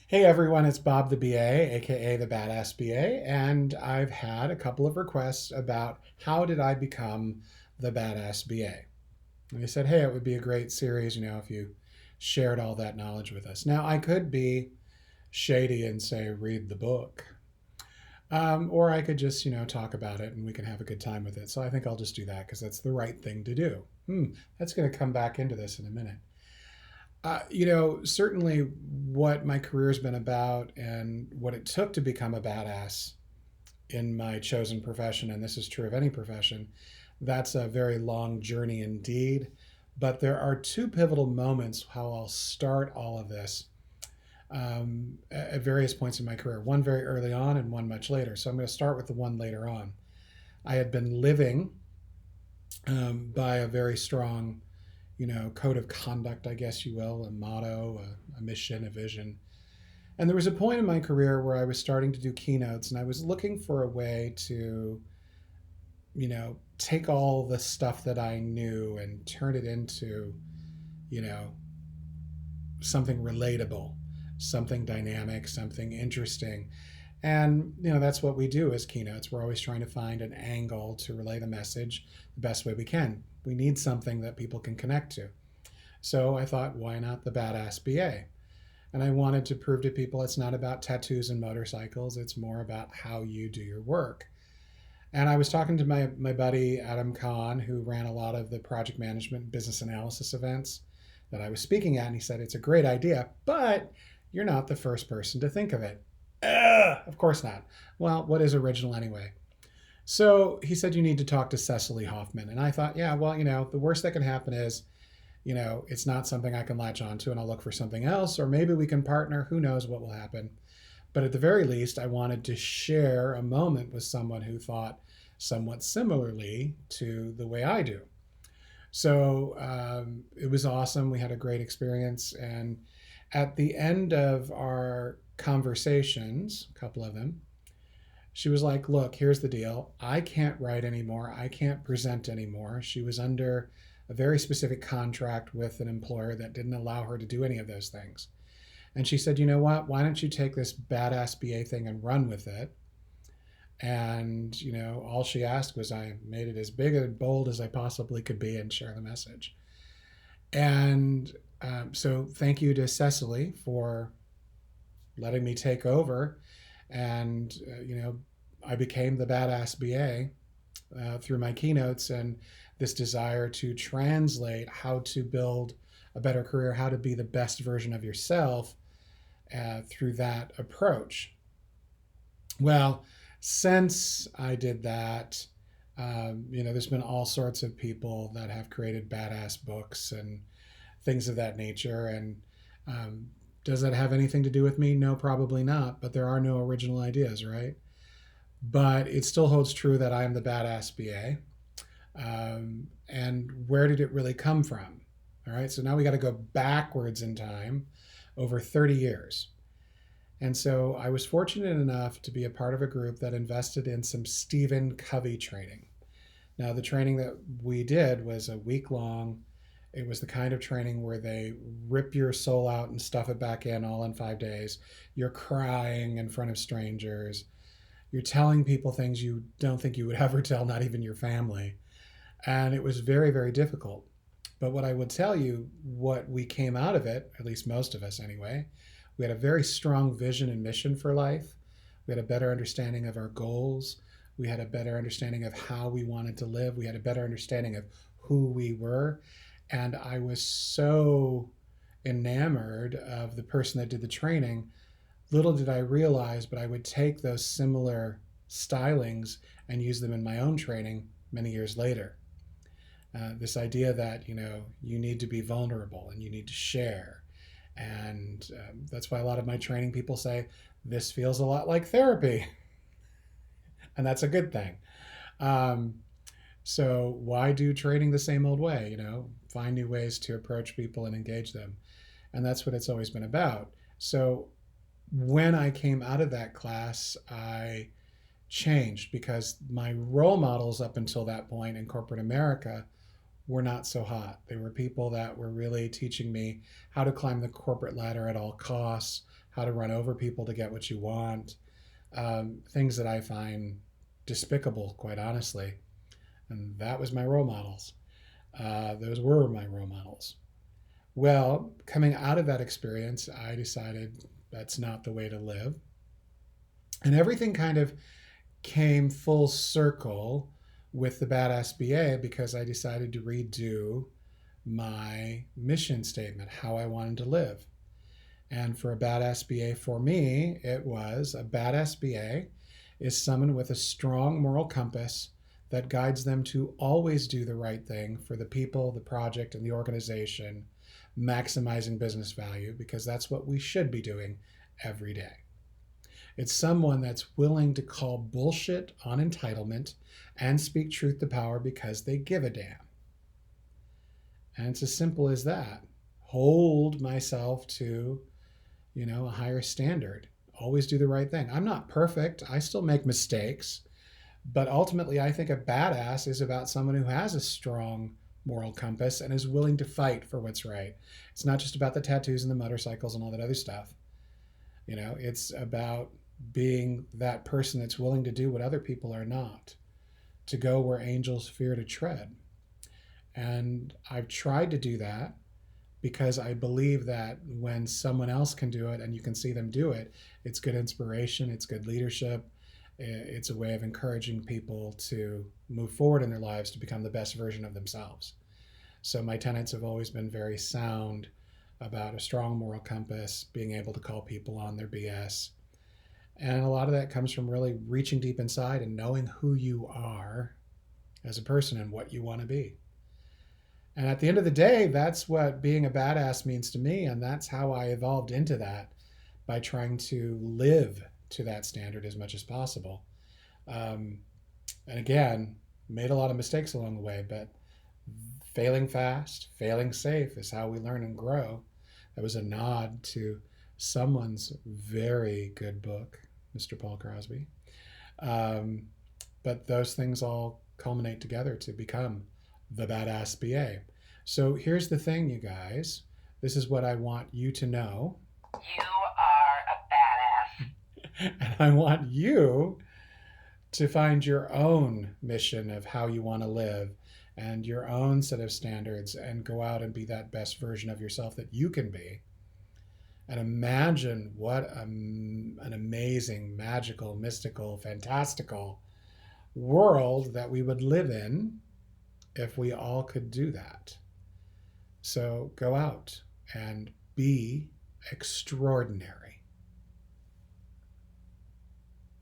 Hey everyone, it's Bob the BA, aka the Badass BA, and I've had a couple of requests about how did I become the Badass BA. And they said, hey, it would be a great series, if you shared all that knowledge with us. Now, I could be shady and say, read the book, or I could just, talk about it and we can have a good time with it. So I think I'll just do that because that's the right thing to do. That's going to come back into this in a minute. Certainly what my career has been about and what it took to become a badass in my chosen profession, and this is true of any profession, that's a very long journey indeed. But there are two pivotal moments how I'll start all of this at various points in my career, one very early on and one much later. So I'm going to start with the one later on. I had been living by a very strong code of conduct, I guess you will, a motto, a mission, a vision. And there was a point in my career where I was starting to do keynotes and I was looking for a way to, take all the stuff that I knew and turn it into, you know, something relatable, something dynamic, something interesting. And, that's what we do as keynotes. We're always trying to find an angle to relay the message the best way we can. We need something that people can connect to. So I thought, why not the Badass BA? And I wanted to prove to people it's not about tattoos and motorcycles, it's more about how you do your work. And I was talking to my buddy Adam Kahn, who ran a lot of the project management and business analysis events that I was speaking at, and he said, it's a great idea, but you're not the first person to think of it. Of course not. Well, what is original anyway? So he said, you need to talk to Cecily Hoffman. And I thought, yeah, well, the worst that can happen is it's not something I can latch onto and I'll look for something else, or maybe we can partner. Who knows what will happen? But at the very least, I wanted to share a moment with someone who thought somewhat similarly to the way I do. So it was awesome. We had a great experience. And at the end of our conversations, a couple of them, she was like, look, here's the deal. I can't write anymore. I can't present anymore. She was under a very specific contract with an employer that didn't allow her to do any of those things. And she said, you know what? Why don't you take this badass BA thing and run with it? And, all she asked was I made it as big and bold as I possibly could be and share the message. And so thank you to Cecily for letting me take over. And, I became the badass BA through my keynotes and this desire to translate how to build a better career, how to be the best version of yourself through that approach. Well, since I did that, there's been all sorts of people that have created badass books and things of that nature. And does that have anything to do with me? No, probably not. But there are no original ideas, right? But it still holds true that I am the badass BA. And where did it really come from? All right, so now we got to go backwards in time over 30 years. And so I was fortunate enough to be a part of a group that invested in some Stephen Covey training. Now, the training that we did was a week long. It was the kind of training where they rip your soul out and stuff it back in all in 5 days. You're crying in front of strangers. You're telling people things you don't think you would ever tell, not even your family. And it was very, very difficult. But what I would tell you, what we came out of it, at least most of us anyway, we had a very strong vision and mission for life. We had a better understanding of our goals. We had a better understanding of how we wanted to live. We had a better understanding of who we were. And I was so enamored of the person that did the training. Little did I realize, but I would take those similar stylings and use them in my own training many years later. This idea that, you need to be vulnerable and you need to share. And that's why a lot of my training people say, this feels a lot like therapy. And that's a good thing. So why do training the same old way? Find new ways to approach people and engage them. And that's what it's always been about. So when I came out of that class, I changed because my role models up until that point in corporate America were not so hot. They were people that were really teaching me how to climb the corporate ladder at all costs, how to run over people to get what you want, things that I find despicable, quite honestly. And that was my role models. Those were my role models. Well, coming out of that experience, I decided that's not the way to live. And everything kind of came full circle with the Badass BA because I decided to redo my mission statement, how I wanted to live. And for a Badass BA, for me, it was a Badass BA is someone with a strong moral compass that guides them to always do the right thing for the people, the project, and the organization, maximizing business value, because that's what we should be doing every day. It's someone that's willing to call bullshit on entitlement and speak truth to power because they give a damn. And it's as simple as that. Hold myself to, a higher standard. Always do the right thing. I'm not perfect. I still make mistakes. But ultimately, I think a badass is about someone who has a strong moral compass and is willing to fight for what's right. It's not just about the tattoos and the motorcycles and all that other stuff. It's about being that person that's willing to do what other people are not, to go where angels fear to tread. And I've tried to do that because I believe that when someone else can do it and you can see them do it, it's good inspiration, it's good leadership, it's a way of encouraging people to move forward in their lives to become the best version of themselves. So my tenets have always been very sound about a strong moral compass, being able to call people on their BS. And a lot of that comes from really reaching deep inside and knowing who you are as a person and what you want to be. And at the end of the day, that's what being a badass means to me. And that's how I evolved into that, by trying to live to that standard as much as possible. And again, made a lot of mistakes along the way, but failing fast, failing safe is how we learn and grow. That was a nod to someone's very good book, Mr. Paul Crosby. But those things all culminate together to become the Badass BA. So here's the thing, you guys. This is what I want you to know. You are a badass. And I want you to find your own mission of how you want to live and your own set of standards and go out and be that best version of yourself that you can be. And imagine what an amazing, magical, mystical, fantastical world that we would live in if we all could do that. So go out and be extraordinary.